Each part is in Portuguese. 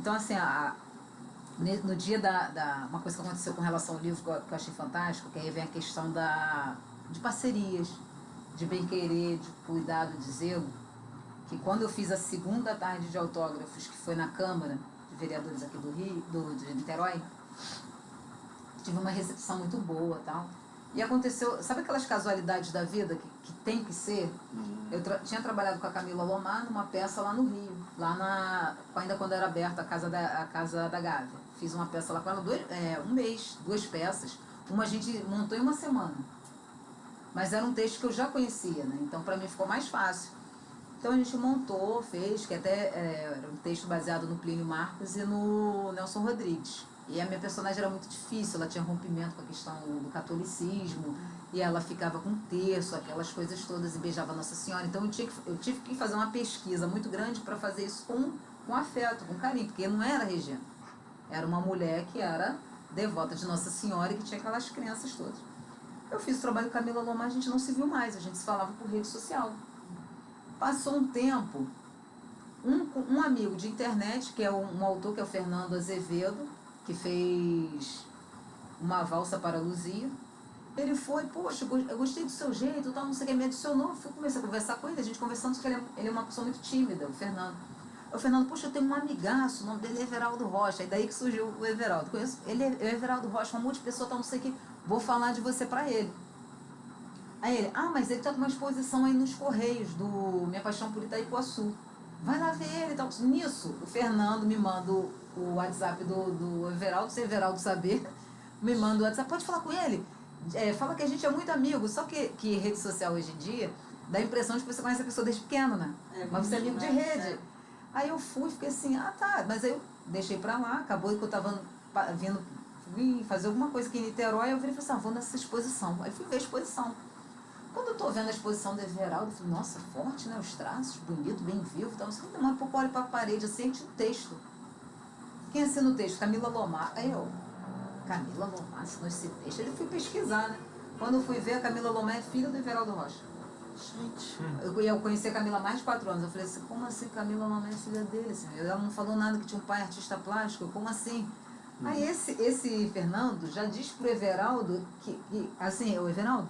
Então, assim, no dia uma coisa que aconteceu com relação ao livro que eu achei fantástico, que aí vem a questão de parcerias, de bem-querer, de cuidado, de zelo, que quando eu fiz a segunda tarde de autógrafos, que foi na Câmara de Vereadores aqui do Rio, de Niterói, tive uma recepção muito boa, tal. E aconteceu, sabe aquelas casualidades da vida que tem que ser? Eu tinha trabalhado com a Camila Lomar numa peça lá no Rio, ainda quando era aberta a Casa da Gávea. Fiz uma peça lá com ela, um mês, 2 peças. Uma a gente montou em uma semana. Mas era um texto que eu já conhecia, né? Então para mim ficou mais fácil. Então a gente montou, fez, que até era um texto baseado no Plínio Marcos e no Nelson Rodrigues. E a minha personagem era muito difícil, ela tinha rompimento com a questão do catolicismo, e ela ficava com terço, aquelas coisas todas, e beijava Nossa Senhora. Então eu tive que fazer uma pesquisa muito grande para fazer isso com afeto, com carinho, porque não era Regina. Era uma mulher que era devota de Nossa Senhora e que tinha aquelas crenças todas. Eu fiz o trabalho com a Camila Lomar, a gente não se viu mais, a gente se falava por rede social. Passou um tempo, um amigo de internet, que é um autor, que é o Fernando Azevedo, que fez Uma Valsa para Luzia, ele foi, poxa, eu gostei do seu jeito, tal, não sei o que, me adicionou, comecei a conversar com ele, a gente conversando, porque ele é uma pessoa muito tímida, o Fernando. O Fernando, poxa, eu tenho um amigaço, o nome dele é Everaldo Rocha, aí daí que surgiu o Everaldo. Conheço, ele é Everaldo Rocha, um monte de pessoa, tal, não sei o que, vou falar de você para ele. Aí ele, mas ele tá com uma exposição aí nos Correios, do Minha Paixão por Itaipuaçu. Vai lá ver ele e tal. Nisso, o Fernando me manda o WhatsApp do Everaldo, se Everaldo saber, me manda o WhatsApp, pode falar com ele? Fala que a gente é muito amigo, só que rede social hoje em dia dá a impressão de que você conhece a pessoa desde pequeno, né? Mas você é amigo de rede. Aí eu fiquei assim, tá, mas aí eu deixei pra lá, acabou que eu tava vim fazer alguma coisa aqui em Niterói, eu virei e falei assim, vou nessa exposição. Aí fui ver a exposição. Quando eu tô vendo a exposição do Everaldo, eu falei, nossa, forte, né? Os traços, bonito, bem vivo. Então, assim, um pouco olho pra parede, assim, tinha um texto. Quem assina o texto? Camila Lomar. Aí eu, Camila Lomar assinou esse texto. Aí eu fui pesquisar, né? Quando eu fui ver, a Camila Lomar é filha do Everaldo Rocha. Gente. Eu conheci a Camila há mais de 4 anos. Eu falei assim, como assim Camila Lomar é filha dele? Assim, ela não falou nada que tinha um pai artista plástico, como assim? Aí esse Fernando já diz pro Everaldo que assim, o Everaldo,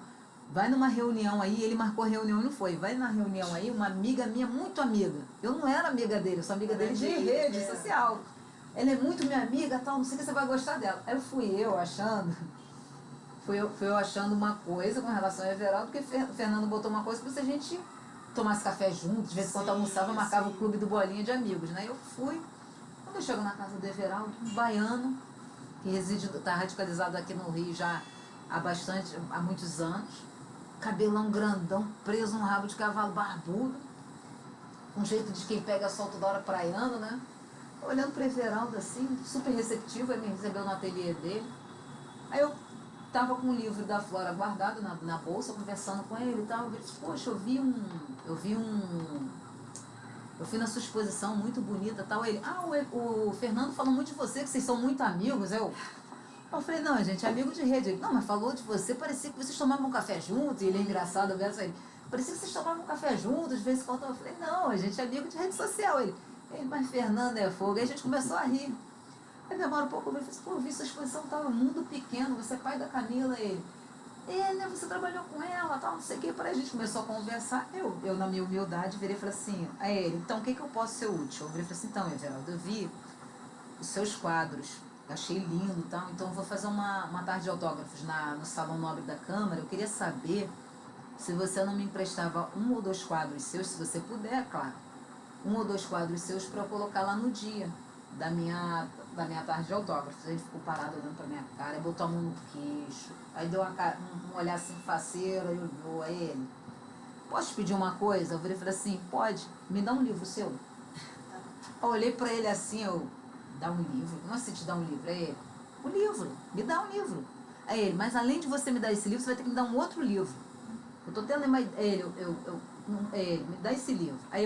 vai numa reunião aí, ele marcou a reunião e não foi. Vai na reunião aí, uma amiga minha, muito amiga. Eu não era amiga dele, eu sou amiga dele de rede social. Ela é muito minha amiga, tal, não sei o que, você vai gostar dela. Aí fui eu achando uma coisa com relação ao Everaldo, porque o Fernando botou uma coisa que se a gente tomasse café junto, de vez em quando almoçava, marcava o clube do Bolinha de amigos, né? Eu fui. Quando eu chego na casa do Everaldo, um baiano, que está radicalizado aqui no Rio já há muitos anos, cabelão grandão, preso num rabo de cavalo barbudo, com jeito de quem pega sol toda hora praiano, né? Olhando para o Everaldo assim, super receptivo, ele me recebeu no ateliê dele. Aí eu estava com o livro da Flora guardado na bolsa, conversando com ele e tal. Eu disse, poxa, eu fui na sua exposição, muito bonita e tal. Ele, o Fernando falou muito de você, que vocês são muito amigos. Eu falei, não, a gente é amigo de rede. Ele, não, mas falou de você, parecia que vocês tomavam um café juntos. E ele é engraçado, eu verso ele, parecia que vocês tomavam um café juntos, de vez em quando. Eu falei, não, a gente é amigo de rede social. Ele, mas Fernando é fogo. Aí a gente começou a rir. Aí demora um pouco, eu falei, pô, eu vi sua exposição, tava mundo pequeno, você é pai da Camila. Ele, né, você trabalhou com ela, tal, não sei o que. Para a gente começou a conversar, eu na minha humildade, virei e falei assim, a ele, então o que eu posso ser útil? Eu virei e falei assim, então, Everaldo, eu vi os seus quadros, achei lindo e tal, então eu vou fazer uma tarde de autógrafos no Salão Nobre da Câmara. Eu queria saber se você não me emprestava 1 ou 2 quadros seus, se você puder, claro, 1 ou 2 quadros seus para eu colocar lá no dia da minha tarde de autógrafos. Ele ficou parado olhando pra minha cara, e botou a mão no queixo, aí deu um olhar assim faceiro, aí olhou a ele, posso te pedir uma coisa? Eu virei e falei assim, pode, me dá um livro seu. Eu olhei pra ele assim, dá um livro? Como assim te dar um livro? Aí ele, um livro, me dá um livro. Aí ele, mas além de você me dar esse livro, você vai ter que me dar um outro livro. Eu tô tendo uma ideia, ele, me dá esse livro. Aí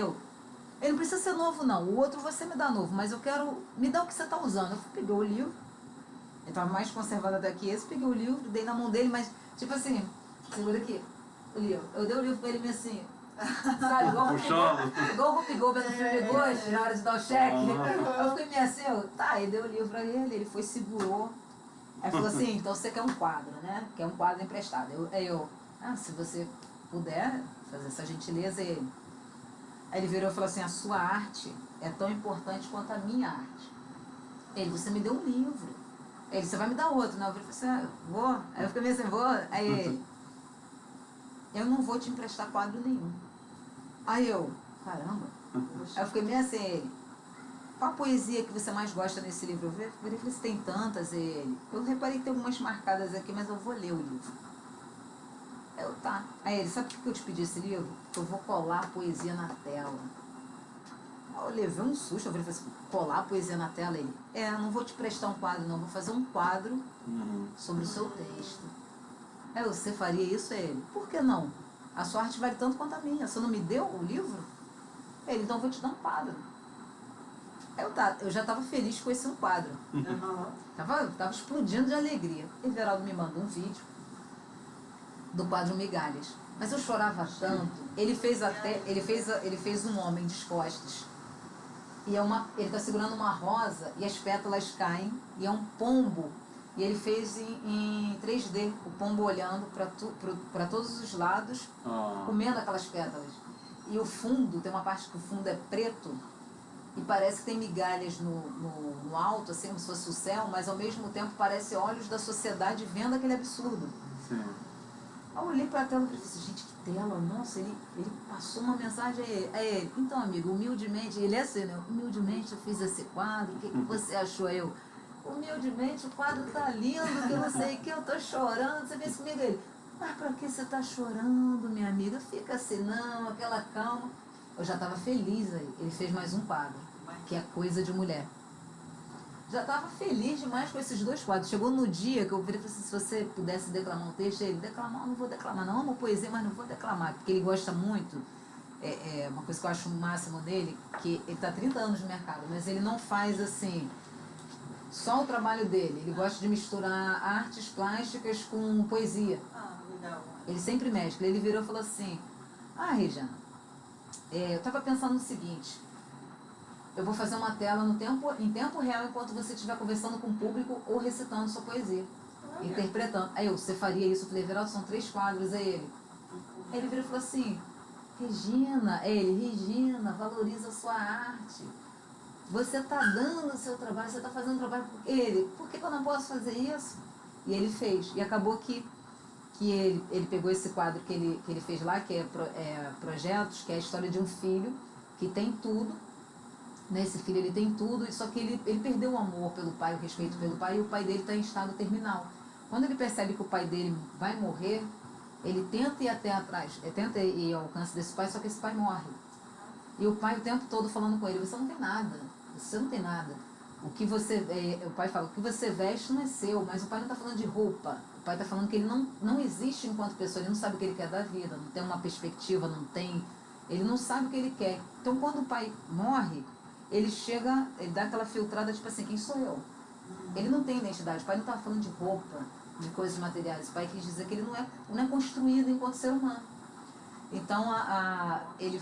ele não precisa ser novo não, o outro você me dá novo, mas eu quero, me dá o que você está usando. Eu peguei o livro, ele estava mais conservado até que esse, peguei o livro, dei na mão dele, mas tipo assim, segura aqui, o livro. Eu dei o livro para ele assim, Sabe, Puxando. igual o Rupi Goldberg no filme Ghost, na hora de dar o cheque. Eu fiquei meio assim, tá, aí deu o livro a ele foi, segurou. Aí falou assim, então você quer um quadro, né? Quer um quadro emprestado. Se você puder fazer essa gentileza, Aí ele virou e falou assim, a sua arte é tão importante quanto a minha arte. Você me deu um livro. Você vai me dar outro, né? Eu falei assim, vou. Aí eu fiquei meio assim, vou. Aí ele, eu não vou te emprestar quadro nenhum. Aí caramba. Aí eu fiquei meio assim, qual a poesia que você mais gosta nesse livro? Eu falei, se tem tantas, eu reparei que tem algumas marcadas aqui, mas eu vou ler o livro. Tá. Aí ele, sabe por que eu te pedi esse livro? Porque eu vou colar a poesia na tela. Aí eu levei um susto, eu falei assim, colar a poesia na tela? Ele, não vou te prestar um quadro não, vou fazer um quadro sobre o seu texto. Aí você faria isso? Ele, por que não? A sua arte vale tanto quanto a minha, você não me deu o livro? Ele, então eu vou te dar um quadro. Eu já estava feliz com esse um quadro. Tava explodindo de alegria. Everaldo me mandou um vídeo do quadro Migalhas. Mas eu chorava tanto. Ele fez um homem de costas. E ele está segurando uma rosa e as pétalas caem. E é um pombo. E ele fez em 3D. O pombo olhando para todos os lados, comendo aquelas pétalas. E o fundo, tem uma parte que o fundo é preto. E parece que tem migalhas no alto, assim, como se fosse o céu. Mas ao mesmo tempo parece olhos da sociedade vendo aquele absurdo. Sim. Eu olhei para a tela e falei assim, gente, que tela, nossa, ele passou uma mensagem a ele. Então, amigo, humildemente, ele é assim, né? Humildemente eu fiz esse quadro, o que você achou? Humildemente, o quadro tá lindo, que eu não sei o que, eu tô chorando. Você fez comigo? Ele, mas pra que você tá chorando, minha amiga? Fica assim, não, aquela calma. Eu já estava feliz aí. Ele fez mais um quadro, que é Coisa de Mulher. Já estava feliz demais com esses dois quadros. Chegou no dia que eu virei e falei assim, se você pudesse declamar um texto, ele, declamar, eu não vou declamar, não, amo poesia, mas não vou declamar, porque ele gosta muito, uma coisa que eu acho o máximo nele, que ele está há 30 anos no mercado, mas ele não faz assim, só o trabalho dele, ele gosta de misturar artes plásticas com poesia. Ele sempre mescla. Ele virou e falou assim, Regiana, eu estava pensando no seguinte, eu vou fazer uma tela em tempo real enquanto você estiver conversando com o público ou recitando sua poesia, interpretando. Aí você faria isso? Eu falei, Everaldo, são 3 quadros. Aí ele virou e falou assim, Regina, valoriza a sua arte. Você está dando o seu trabalho, você está fazendo trabalho por ele. Por que eu não posso fazer isso? E ele fez. E acabou que ele pegou esse quadro que ele fez lá, que é Projetos, que é a história de um filho que tem tudo. Nesse filho ele tem tudo, só que ele perdeu o amor pelo pai, o respeito pelo pai, e o pai dele está em estado terminal. Quando ele percebe que o pai dele vai morrer, ele tenta ir até atrás, tenta ir ao alcance desse pai, só que esse pai morre. E o pai o tempo todo falando com ele, você não tem nada, você não tem nada. O pai fala, o que você veste não é seu, mas o pai não está falando de roupa. O pai está falando que ele não existe enquanto pessoa, ele não sabe o que ele quer da vida, não tem uma perspectiva, ele não sabe o que ele quer. Então quando o pai morre, ele dá aquela filtrada, tipo assim, quem sou eu? Ele não tem identidade, o pai não estava falando de roupa, de coisas materiais, o pai quis dizer que ele não é construído enquanto ser humano. Então ele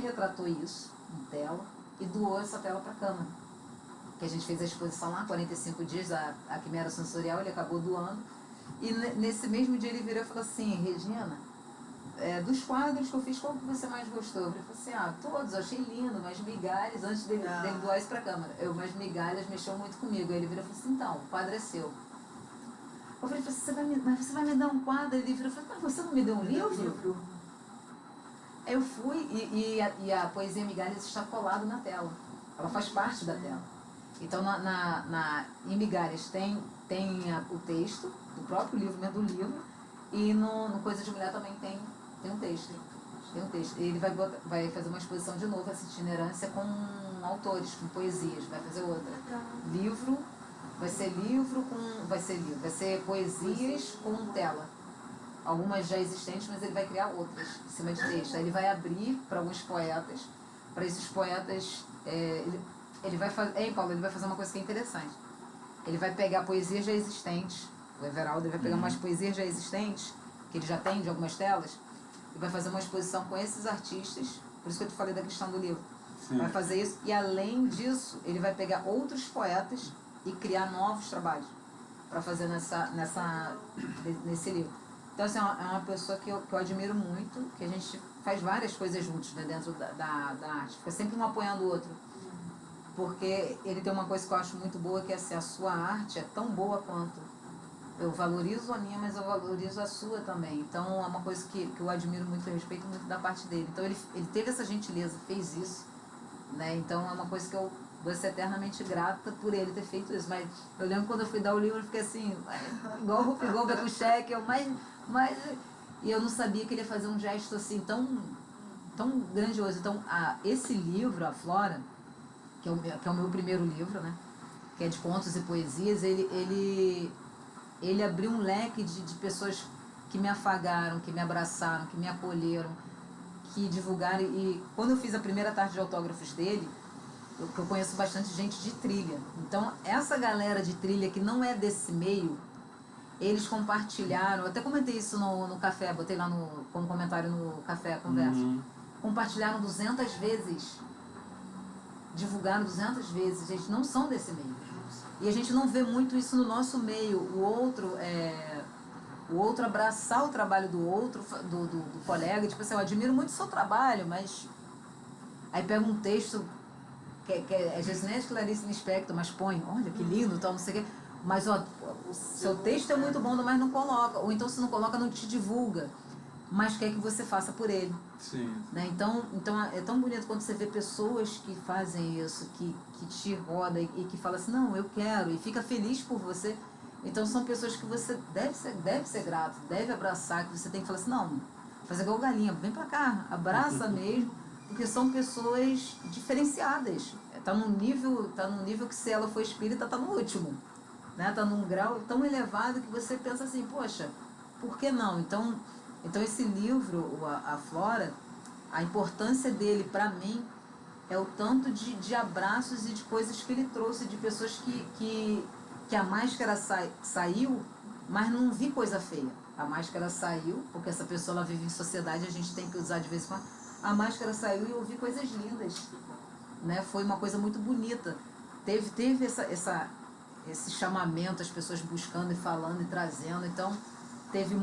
retratou isso em tela e doou essa tela para a Câmara. Que a gente fez a exposição lá, 45 dias, a Quimera Sensorial, ele acabou doando. E nesse mesmo dia ele virou e falou assim, Regina, dos quadros que eu fiz, qual que você mais gostou? Eu falei assim, todos, eu achei lindo, mas Migalhas, antes dele doar isso para a Câmara, mas Migalhas mexeu muito comigo. Aí ele virou e falou assim, então, o quadro é seu. Eu falei, você vai me dar um quadro? Ele virou e falou, mas você não me deu um livro? Eu fui e a poesia Migalhas está colada na tela. Ela faz parte da tela. Então, em Migalhas tem o texto do próprio livro, mesmo do livro, e no Coisa de Mulher também tem um texto. Ele vai fazer uma exposição de novo, essa itinerância com autores, com poesias, vai fazer outra. Vai ser poesias com tela. Algumas já existentes, mas ele vai criar outras em cima de texto. Aí ele vai abrir para alguns poetas, para esses poetas, ele vai fazer uma coisa que é interessante. Ele vai pegar poesias já existentes, o Everaldo vai pegar umas poesias já existentes, que ele já tem de algumas telas, e vai fazer uma exposição com esses artistas, por isso que eu te falei da questão do livro. Sim. Vai fazer isso, e além disso, ele vai pegar outros poetas e criar novos trabalhos para fazer nesse livro. Então, assim, é uma pessoa que eu admiro muito, que a gente faz várias coisas juntos, né, dentro da arte. Fica sempre um apoiando o outro. Porque ele tem uma coisa que eu acho muito boa, que é assim, a sua arte é tão boa quanto. Eu valorizo a minha, mas eu valorizo a sua também. Então, é uma coisa que eu admiro muito e respeito muito da parte dele. Então, ele teve essa gentileza, fez isso, né? Então, é uma coisa que eu vou ser eternamente grata por ele ter feito isso. Mas eu lembro quando eu fui dar o livro, eu fiquei assim, igual o Rupi Goldberg com o cheque, e eu não sabia que ele ia fazer um gesto assim tão grandioso. Então, esse livro, A Flora, que é o meu primeiro livro, né? Que é de contos e poesias, ele abriu um leque de pessoas que me afagaram, que me abraçaram, que me acolheram, que divulgaram. E quando eu fiz a primeira tarde de autógrafos dele, eu conheço bastante gente de trilha. Então, essa galera de trilha que não é desse meio, eles compartilharam, eu até comentei isso no café, botei lá como comentário no café, a conversa. Compartilharam 200 vezes, divulgaram 200 vezes, eles não são desse meio. E a gente não vê muito isso no nosso meio, o outro abraçar o trabalho do outro, do colega, tipo assim, eu admiro muito o seu trabalho, mas aí pega um texto que às vezes nem é de Clarice Lispector, mas põe, olha que lindo, tal, não sei o quê. Mas ó, o seu texto é muito bom, mas não coloca. Ou então se não coloca, não te divulga. Mas quer que você faça por ele. Sim. Né? Então é tão bonito quando você vê pessoas que fazem isso, que te rodam e que falam assim, não, eu quero, e fica feliz por você. Então são pessoas que você deve ser grato, deve abraçar, que você tem que falar assim, não, fazer igual galinha, vem pra cá, abraça mesmo, porque são pessoas diferenciadas. Tá num nível que se ela for espírita, tá no último. Né? Tá num grau tão elevado que você pensa assim, poxa, por que não? Então esse livro, A Flora, a importância dele para mim é o tanto de abraços e de coisas que ele trouxe, de pessoas que a máscara saiu, mas não vi coisa feia. A máscara saiu, porque essa pessoa ela vive em sociedade, a gente tem que usar de vez em quando. A máscara saiu e eu vi coisas lindas. Né? Foi uma coisa muito bonita. Teve esse chamamento, as pessoas buscando e falando e trazendo. Então, teve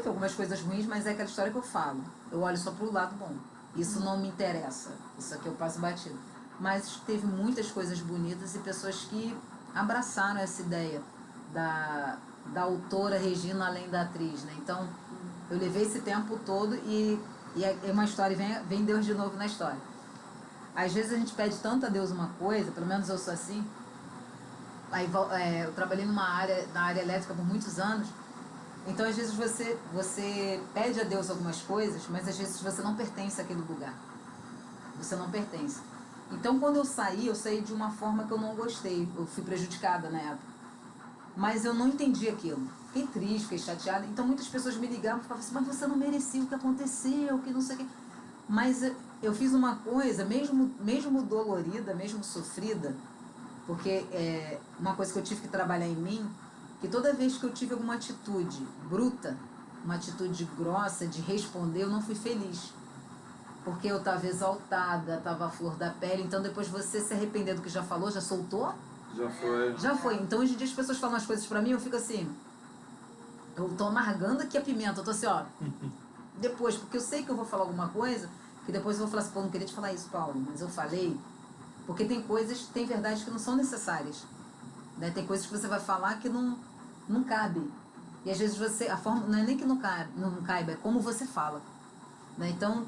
algumas coisas ruins, mas é aquela história que eu falo. Eu olho só pro lado bom. Isso não me interessa. Isso aqui eu passo batido. Mas teve muitas coisas bonitas e pessoas que abraçaram essa ideia da autora Regina além da atriz, né? Então, eu levei esse tempo todo e uma história, vem Deus de novo na história. Às vezes a gente pede tanto a Deus uma coisa, pelo menos eu sou assim. Aí eu trabalhei na área elétrica por muitos anos. Então, às vezes você pede a Deus algumas coisas, mas às vezes você não pertence àquele lugar. Você não pertence. Então, quando eu saí de uma forma que eu não gostei. Eu fui prejudicada na época. Mas eu não entendi aquilo. Fiquei triste, fiquei chateada. Então, muitas pessoas me ligavam e falavam assim, mas você não merecia o que aconteceu, que não sei o quê. Mas eu fiz uma coisa, mesmo dolorida, mesmo sofrida, porque uma coisa que eu tive que trabalhar em mim, que toda vez que eu tive alguma atitude bruta, uma atitude grossa de responder, eu não fui feliz. Porque eu estava exaltada, estava à flor da pele. Então, depois você se arrepender do que já falou, já soltou? Já foi. Já foi. Então, hoje em dia as pessoas falam as coisas pra mim, eu fico assim, eu tô amargando aqui a pimenta, eu tô assim, ó, depois, porque eu sei que eu vou falar alguma coisa, que depois eu vou falar assim, pô, eu não queria te falar isso, Paulo, mas eu falei, porque tem verdades que não são necessárias, né? Tem coisas que você vai falar que não cabe, e às vezes a forma, não é nem que não caiba, é como você fala, né? Então,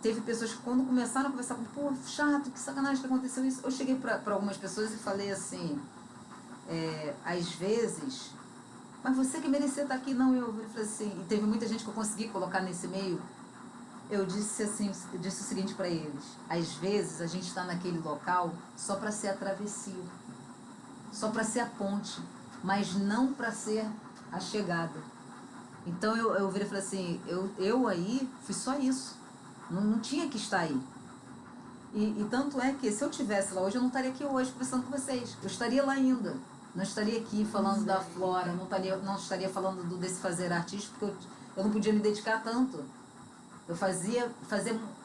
teve pessoas que quando começaram a conversar comigo, pô, chato, que sacanagem que aconteceu isso, eu cheguei para algumas pessoas e falei assim, às vezes, mas você que merecia estar aqui, não, eu falei assim, e teve muita gente que eu consegui colocar nesse meio. Eu disse o seguinte para eles, às vezes a gente está naquele local só para ser a travessia, só para ser a ponte, mas não para ser a chegada. Então eu virei e falei assim, eu aí fiz só isso, não tinha que estar aí. E tanto é que se eu estivesse lá hoje, eu não estaria aqui hoje conversando com vocês, eu estaria lá ainda. Não estaria aqui falando da Flora, não estaria falando desse fazer artístico, porque eu não podia me dedicar tanto. Eu fazia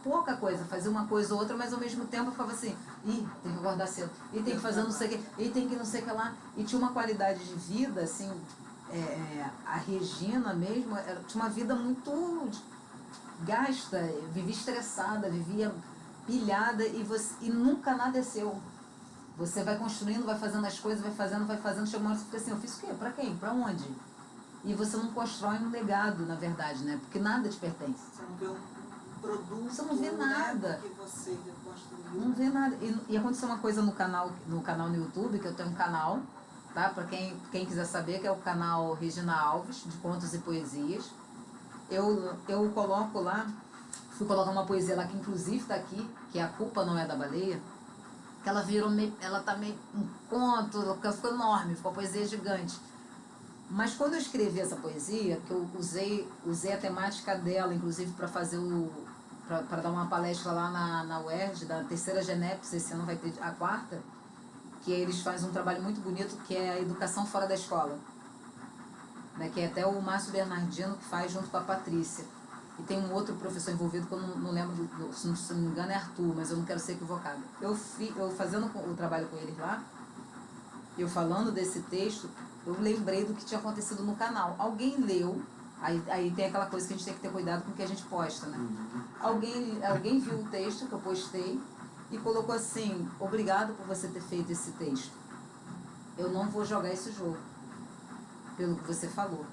pouca coisa, fazia uma coisa ou outra, mas ao mesmo tempo eu ficava assim, tem que acordar cedo, tem que fazer não sei o que, tem que não sei o que lá. E tinha uma qualidade de vida, assim, a Regina mesmo, tinha uma vida muito gasta, vivia estressada, vivia pilhada e nunca nada é seu. Você vai construindo, vai fazendo as coisas, vai fazendo, chega uma hora que você fica assim, eu fiz o quê? Pra quem? Pra onde? E você não constrói um legado, na verdade, né? Porque nada te pertence. Você não vê um produto, você não vê nada. Né, que você construiu. Não vê nada. E aconteceu uma coisa no canal no YouTube, que eu tenho um canal, tá? Pra quem quiser saber, que é o canal Regina Alves, de contos e poesias. Eu coloco lá, fui colocar uma poesia lá que inclusive está aqui, que é A Culpa Não É da Baleia, que ela virou ela tá meio um conto, ficou enorme, ficou uma poesia gigante. Mas quando eu escrevi essa poesia, que eu usei a temática dela, inclusive para fazer para dar uma palestra lá na UERJ, da terceira GENEPS, esse ano vai ter a quarta, que eles fazem um trabalho muito bonito, que é a educação fora da escola. Né, que é até o Márcio Bernardino que faz junto com a Patrícia. E tem um outro professor envolvido que eu não lembro, se não me engano é Arthur, mas eu não quero ser equivocada. Eu fazendo o trabalho com eles lá, eu falando desse texto, eu lembrei do que tinha acontecido no canal. Alguém leu, aí tem aquela coisa que a gente tem que ter cuidado com o que a gente posta, né? Alguém viu o texto que eu postei e colocou assim, obrigado por você ter feito esse texto. Eu não vou jogar esse jogo, pelo que você falou.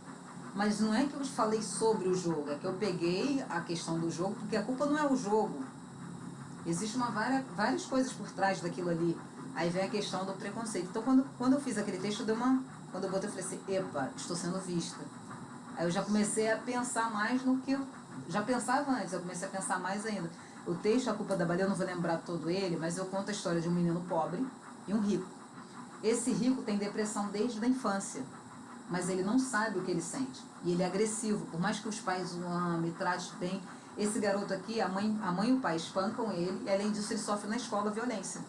Mas não é que eu falei sobre o jogo, é que eu peguei a questão do jogo, porque a culpa não é o jogo. Existem várias coisas por trás daquilo ali. Aí vem a questão do preconceito. Então, quando eu fiz aquele texto, quando eu botei, eu falei assim, epa, estou sendo vista. Aí eu já comecei a pensar mais no que eu já pensava antes, eu comecei a pensar mais ainda. O texto, A Culpa da Baleia, eu não vou lembrar todo ele, mas eu conto a história de um menino pobre e um rico. Esse rico tem depressão desde a infância, mas ele não sabe o que ele sente. E ele é agressivo, por mais que os pais o amem, trate bem. Esse garoto aqui, a mãe e o pai espancam ele, e além disso ele sofre na escola violência.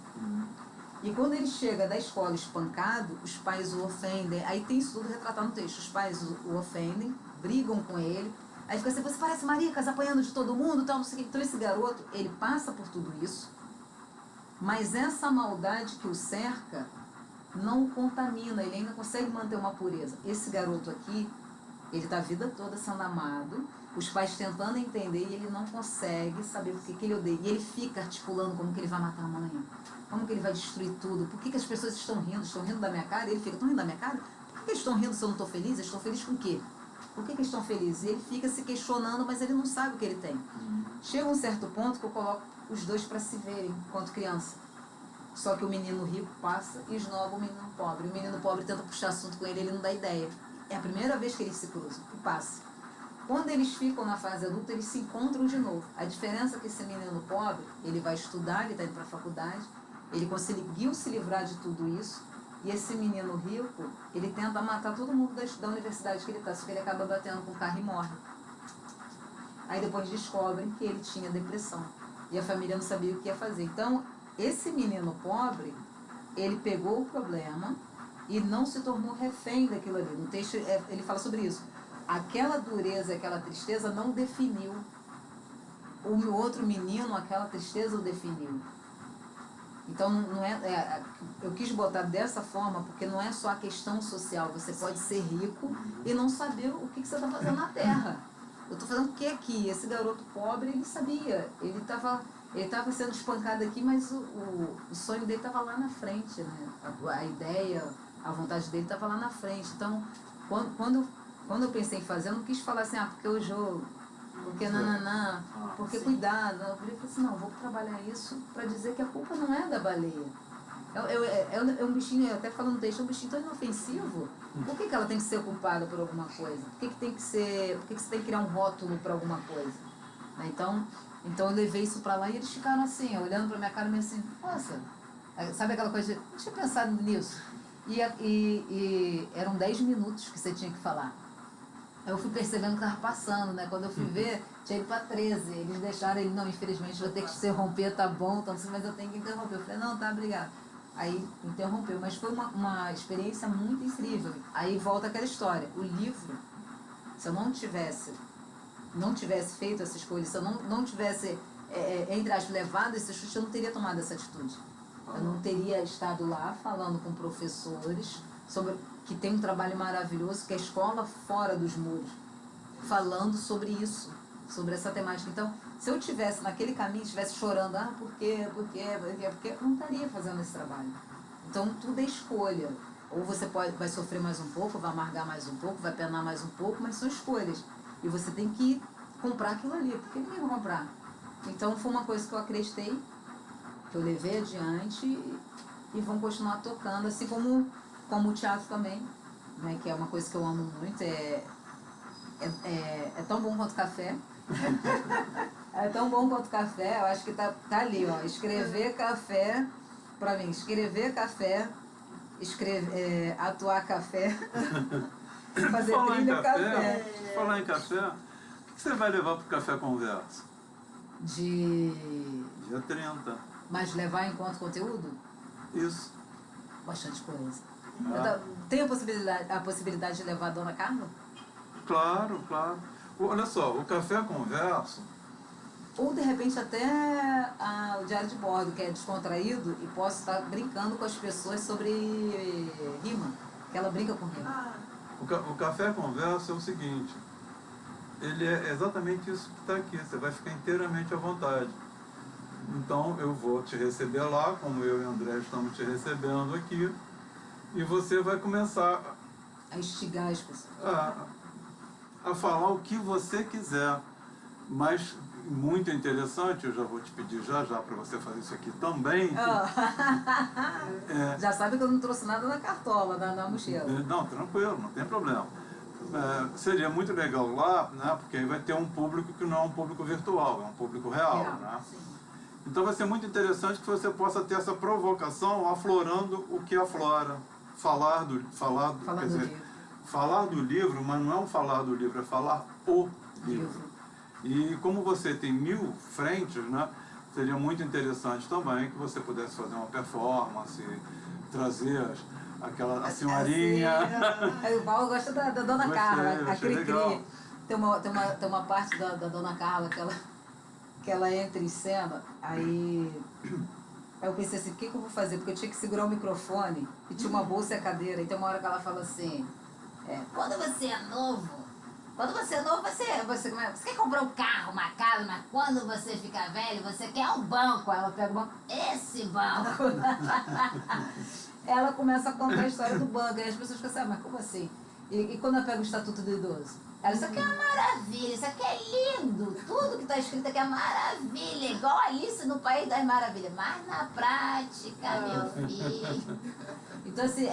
E quando ele chega da escola espancado, os pais o ofendem. Aí tem isso tudo retratado no texto. Os pais o ofendem, brigam com ele. Aí fica assim, você parece maricas apanhando de todo mundo, tal, não sei o que. Então esse garoto, ele passa por tudo isso, mas essa maldade que o cerca não o contamina, ele ainda consegue manter uma pureza. Esse garoto aqui, ele está a vida toda sendo amado, os pais tentando entender e ele não consegue saber por que ele odeia. E ele fica articulando como que ele vai matar a mãe, como que ele vai destruir tudo, por que as pessoas estão rindo da minha cara? E ele fica, estão rindo da minha cara? Por que eles estão rindo se eu não estou feliz? Eles estão felizes com o quê? Por que eles estão felizes? E ele fica se questionando, mas ele não sabe o que ele tem. Chega um certo ponto que eu coloco os dois para se verem, enquanto criança. Só que o menino rico passa e esnoba o menino pobre. O menino pobre tenta puxar assunto com ele, ele não dá ideia. É a primeira vez que eles se cruzam e passa. Quando eles ficam na fase adulta, eles se encontram de novo. A diferença é que esse menino pobre, ele vai estudar, ele está indo para a faculdade, ele conseguiu se livrar de tudo isso, e esse menino rico, ele tenta matar todo mundo da universidade que ele está, só que ele acaba batendo com o carro e morre. Aí depois descobrem que ele tinha depressão, e a família não sabia o que ia fazer. Então, esse menino pobre, ele pegou o problema e não se tornou refém daquilo ali. No texto ele fala sobre isso. Aquela dureza, aquela tristeza não definiu. O outro menino, aquela tristeza o definiu. Então, eu quis botar dessa forma, porque não é só a questão social. Você pode ser rico e não saber o que você está fazendo na Terra. Eu estou fazendo o que aqui? Esse garoto pobre, ele sabia. Ele estava sendo espancado aqui, mas o sonho dele estava lá na frente, né? A ideia, a vontade dele estava lá na frente. Então, quando eu pensei em fazer, eu não quis falar assim, porque o jogo, porque nananã, porque cuidado. Eu falei assim, não, vou trabalhar isso para dizer que a culpa não é da baleia. É um bichinho, eu até falo no texto, é um bichinho tão inofensivo. Por que ela tem que ser culpada por alguma coisa? Por que você tem que criar um rótulo para alguma coisa? Então eu levei isso para lá e eles ficaram assim, olhando para minha cara meio assim, nossa, sabe aquela coisa de, não tinha pensado nisso. E eram 10 minutos que você tinha que falar. Eu fui percebendo que estava passando, né? Quando eu fui ver, tinha ido para 13. Eles deixaram ele, não, infelizmente vou ter que interromper, tá bom, então, mas eu tenho que interromper. Eu falei, não, tá, obrigado. Aí interrompeu, mas foi uma experiência muito incrível. Aí volta aquela história. O livro, se eu não tivesse não tivesse feito essa escolha, se eu não tivesse, entre aspas, levado esse chute, eu não teria tomado essa atitude. Eu não teria estado lá falando com professores sobre que tem um trabalho maravilhoso, que é a escola fora dos muros, falando sobre isso, sobre essa temática. Então, se eu estivesse naquele caminho, estivesse chorando, por quê, eu não estaria fazendo esse trabalho. Então, tudo é escolha. Ou você vai sofrer mais um pouco, vai amargar mais um pouco, vai penar mais um pouco, mas são escolhas. E você tem que comprar aquilo ali, porque ninguém vai comprar. Então, foi uma coisa que eu acreditei, que eu levei adiante e vão continuar tocando, assim como o teatro também, né, que é uma coisa que eu amo muito, é tão bom quanto café. É tão bom quanto café, eu acho que tá ali, ó, escrever café, pra mim, escrever café, atuar café, fazer trilha café. Falar em café, o que você vai levar pro Café Conversa? Dia 30. Mas levar em conta conteúdo? Isso. Bastante coisa. Tem a possibilidade de levar a Dona Carla? Claro, claro. Olha só, o Café Conversa... Ou, de repente, até o diário de bordo, que é descontraído, e posso estar brincando com as pessoas sobre rima, que ela brinca com rima. O Café Conversa é o seguinte, ele é exatamente isso que está aqui, você vai ficar inteiramente à vontade. Então, eu vou te receber lá, como eu e o André estamos te recebendo aqui, e você vai começar a instigar as pessoas. A falar o que você quiser, mas muito interessante, eu já vou te pedir já para você fazer isso aqui também. Já sabe que eu não trouxe nada na cartola, na mochila. Não, tranquilo, não tem problema. Seria muito legal lá, né, porque aí vai ter um público que não é um público virtual, é um público real, né? Sim. Então vai ser muito interessante que você possa ter essa provocação aflorando o que aflora. Falar do livro, mas não é um falar do livro, é falar o livro. E como você tem 1000 frentes, né, seria muito interessante também que você pudesse fazer uma performance, trazer a senhorinha. O Paulo gosta da Dona Carla, a Cri-Cri. Tem uma parte da Dona Carla que ela entra em cena, aí eu pensei assim, o que eu vou fazer? Porque eu tinha que segurar o microfone e tinha uma bolsa e a cadeira. E tem uma hora que ela fala assim, quando você é novo, você quer comprar um carro, uma casa, mas quando você ficar velho, você quer um banco. Ela pega o banco, esse banco. Ela começa a contar a história do banco, e as pessoas ficam assim, mas como assim? E quando ela pega o Estatuto do Idoso? Ela, isso aqui é uma maravilha, isso aqui é lindo, tudo que está escrito aqui é maravilha, igual Alice no País das Maravilhas, mas na prática, meu filho. Então, assim,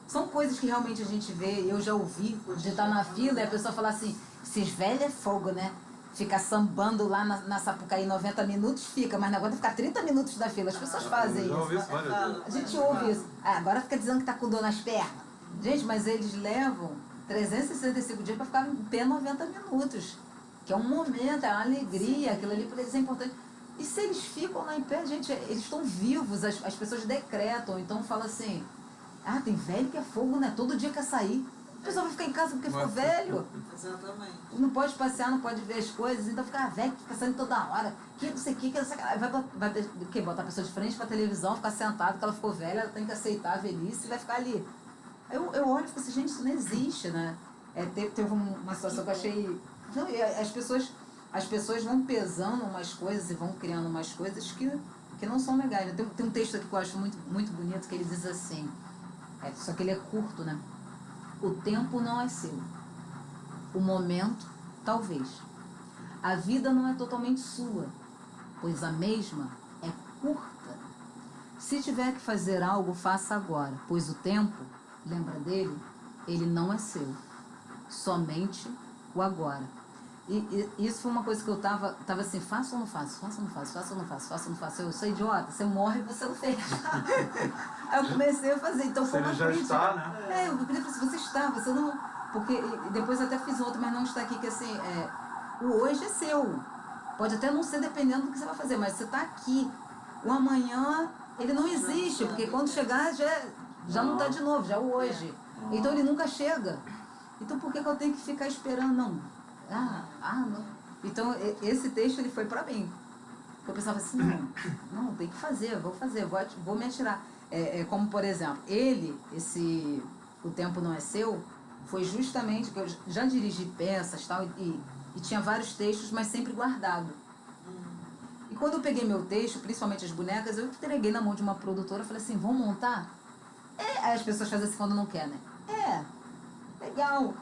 são coisas que realmente a gente vê, eu já ouvi, de estar na fila e a pessoa falar assim, esses velhos é fogo, né? Ficar sambando lá na Sapucaí 90 minutos, fica, mas não aguenta ficar 30 minutos da fila. As pessoas fazem isso. A gente ouve isso. Agora fica dizendo que tá com dor nas pernas. Gente, mas eles levam 365 dias para ficar em pé 90 minutos. Que é um momento, é uma alegria, aquilo ali para eles é importante. E se eles ficam lá em pé, gente, eles estão vivos, as pessoas decretam, então fala assim, tem velho que é fogo, né? Todo dia quer sair. A pessoa vai ficar em casa porque ficou velho. Exatamente. Não pode passear, não pode ver as coisas, então fica velho, fica saindo toda hora. Que não sei o que, vai botar a pessoa de frente pra televisão, ficar sentado, porque ela ficou velha, ela tem que aceitar a velhice e vai ficar ali. Eu olho e fico assim, gente, isso não existe, né? Teve uma situação que eu achei... Não, as pessoas vão pesando umas coisas e vão criando umas coisas que não são legais. Tem um texto aqui que eu acho muito, muito bonito, que ele diz assim, só que ele é curto, né? O tempo não é seu. O momento, talvez. A vida não é totalmente sua, pois a mesma é curta. Se tiver que fazer algo, faça agora, pois o tempo, lembra dele, ele não é seu. Somente o agora. E isso foi uma coisa que eu tava assim, faço ou não faço? Faço ou não faço? Faço ou não faço? Faço ou não faço? Eu sou idiota, você morre e você não fez. Aí eu comecei a fazer, então foi uma crítica. Você já está, né? Eu pedi para você está, você não... Porque depois eu até fiz outro, mas não está aqui, que assim, o hoje é seu. Pode até não ser dependendo do que você vai fazer, mas você está aqui. O amanhã, ele não existe, porque quando chegar já não está de novo, já é o hoje. Então ele nunca chega. Então por que eu tenho que ficar esperando? Não. Não. Então, esse texto ele foi para mim. Eu pensava assim, não, tem que fazer, vou me atirar. Como, por exemplo, O Tempo Não É Seu, foi justamente que eu já dirigi peças tal, e tinha vários textos, mas sempre guardado. E quando eu peguei meu texto, principalmente as bonecas, eu entreguei na mão de uma produtora, falei assim, vamos montar? Aí as pessoas fazem assim quando não quer, né? Legal.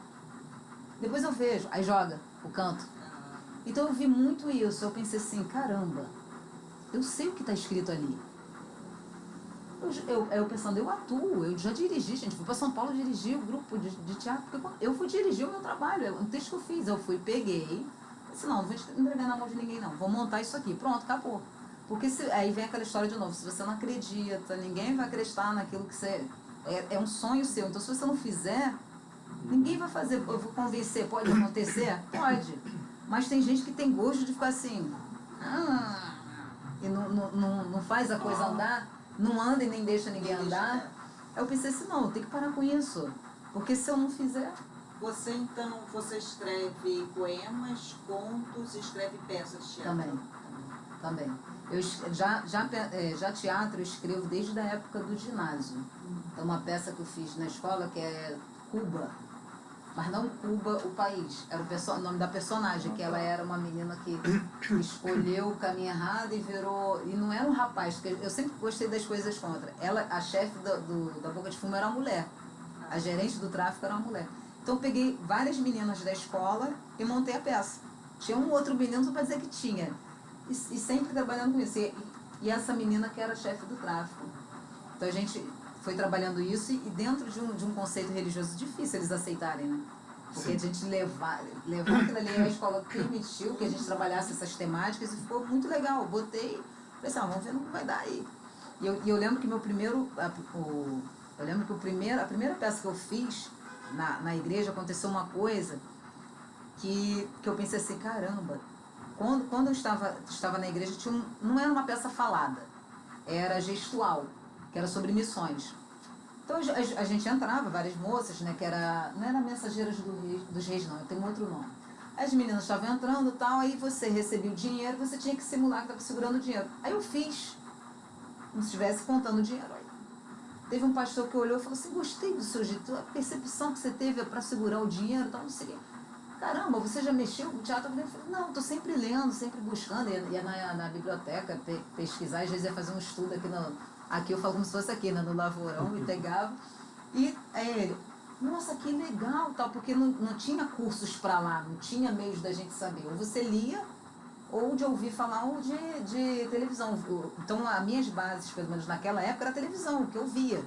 Depois eu vejo, aí joga o canto. Então eu vi muito isso, eu pensei assim, caramba, eu sei o que está escrito ali. Eu pensando, eu atuo, eu já dirigi, gente, fui para São Paulo dirigir o grupo de teatro, porque eu fui dirigir o meu trabalho, um texto que eu fiz, eu fui, peguei, disse, não vou entregar na mão de ninguém não, vou montar isso aqui, pronto, acabou. Porque aí vem aquela história de novo, se você não acredita, ninguém vai acreditar naquilo que você... É um sonho seu, então se você não fizer, ninguém vai fazer, eu vou convencer, pode acontecer? Pode. Mas tem gente que tem gosto de ficar assim, e não faz a coisa andar, não anda e nem deixa ninguém andar. Aí eu pensei assim, não, eu tenho que parar com isso. Porque se eu não fizer... Você, então, você escreve poemas, contos, escreve peças de teatro? Também. Eu já teatro eu escrevo desde a época do ginásio. Então, uma peça que eu fiz na escola que é Cuba. Mas não Cuba, o país. Era o nome da personagem, que ela era uma menina que escolheu o caminho errado e virou... E não era um rapaz, porque eu sempre gostei das coisas contra. Ela, a chefe da Boca de Fumo era uma mulher. A gerente do tráfico era uma mulher. Então eu peguei várias meninas da escola e montei a peça. Tinha um outro menino, só para dizer que tinha. E sempre trabalhando com isso. E essa menina que era a chefe do tráfico. Então a gente... foi trabalhando isso e dentro de um conceito religioso difícil eles aceitarem, né? Porque a gente levar aquilo ali, a escola permitiu que a gente trabalhasse essas temáticas e ficou muito legal. Eu botei, falei assim, vamos ver no que vai dar aí. E eu lembro que meu primeiro, eu lembro que a primeira peça que eu fiz na igreja aconteceu uma coisa que eu pensei assim, caramba, quando eu estava na igreja, não era uma peça falada, era gestual, que era sobre missões. Então a gente entrava, várias moças, né, não era Mensageiras dos Reis não, tem um outro nome. As meninas estavam entrando e tal, aí você recebia o dinheiro, você tinha que simular que estava segurando o dinheiro. Aí eu fiz, como se estivesse contando o dinheiro. Aí teve um pastor que olhou e falou assim, gostei do seu jeito, a percepção que você teve para segurar o dinheiro, então não sei. Caramba, você já mexeu com teatro? Eu falei, não, estou sempre lendo, sempre buscando, ia na biblioteca pesquisar, às vezes ia fazer um estudo aqui eu falo como se fosse aqui, né, no Lavourão, e pegava. E ele, nossa, que legal, tal, porque não tinha cursos para lá, não tinha meios da gente saber. Ou você lia, ou de ouvir falar, ou de televisão. Então, as minhas bases, pelo menos naquela época, era a televisão, o que eu via.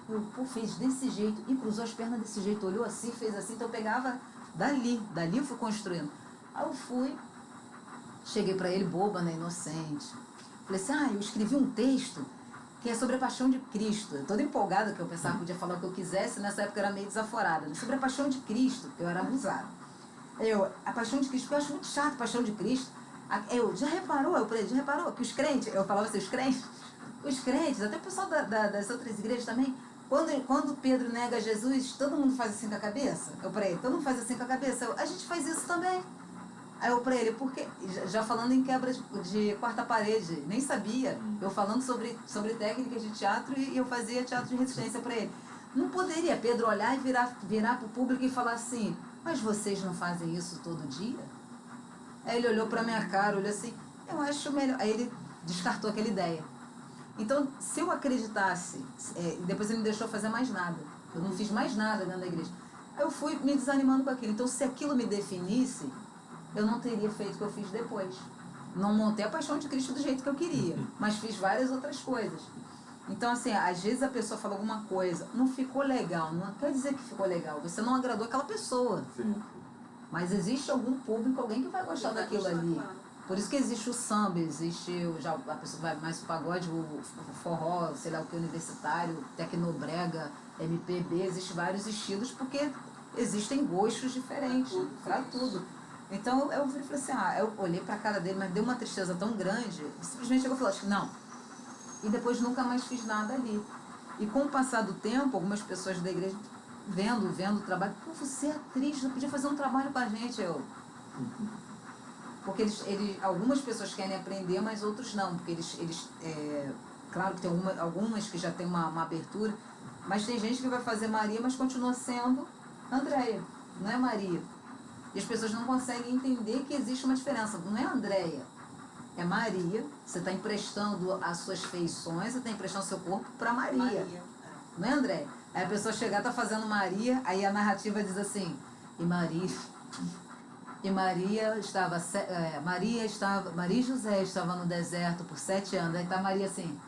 Eu fez desse jeito, e cruzou as pernas desse jeito, olhou assim, fez assim, então eu pegava dali eu fui construindo. Aí eu fui, cheguei para ele, boba, né, inocente. Falei assim, eu escrevi um texto que é sobre a paixão de Cristo. Eu toda empolgada, que eu pensava que podia falar o que eu quisesse, nessa época eu era meio desaforada. Sobre a paixão de Cristo, eu era abusada. A paixão de Cristo, porque eu acho muito chato a paixão de Cristo. Já reparou que os crentes, eu falava assim, os crentes, até o pessoal das outras igrejas também, quando Pedro nega Jesus, todo mundo faz assim com a cabeça? Todo mundo faz assim com a cabeça? A gente faz isso também. Aí eu para ele, porque já falando em quebra de quarta parede, nem sabia, eu falando sobre técnicas de teatro e eu fazia teatro de resistência para ele. Não poderia Pedro olhar e virar para o público e falar assim, mas vocês não fazem isso todo dia? Aí ele olhou para minha cara, olhou assim, eu acho melhor. Aí ele descartou aquela ideia. Então, se eu acreditasse, depois ele não deixou fazer mais nada, eu não fiz mais nada dentro da igreja. Aí eu fui me desanimando com aquilo. Então, se aquilo me definisse, eu não teria feito o que eu fiz depois. Não montei a paixão de Cristo do jeito que eu queria, mas fiz várias outras coisas. Então, assim, às vezes a pessoa fala alguma coisa, não ficou legal, não quer dizer que ficou legal, você não agradou aquela pessoa. Sim. Mas existe algum público, alguém que vai gostar daquilo ali. Por isso que existe o samba, existe a pessoa vai mais pro pagode, o forró, sei lá o que, universitário, tecnobrega, MPB, existem vários estilos, porque existem gostos diferentes para tudo. Então eu falei assim, eu olhei para a cara dele, mas deu uma tristeza tão grande, simplesmente eu falei, não. E depois nunca mais fiz nada ali. E com o passar do tempo, algumas pessoas da igreja vendo o trabalho, pô, você é atriz, não podia fazer um trabalho com a gente. Porque algumas pessoas querem aprender, mas outros não, porque claro que tem algumas que já tem uma abertura, mas tem gente que vai fazer Maria, mas continua sendo Andréia, não é Maria. E as pessoas não conseguem entender que existe uma diferença. Não é Andréia, é Maria. Você está emprestando as suas feições, você está emprestando seu corpo para Maria. Não é Andréia? Aí a pessoa chegar, está fazendo Maria, aí a narrativa diz assim, Maria e José estava no deserto por 7 anos. Aí está Maria assim.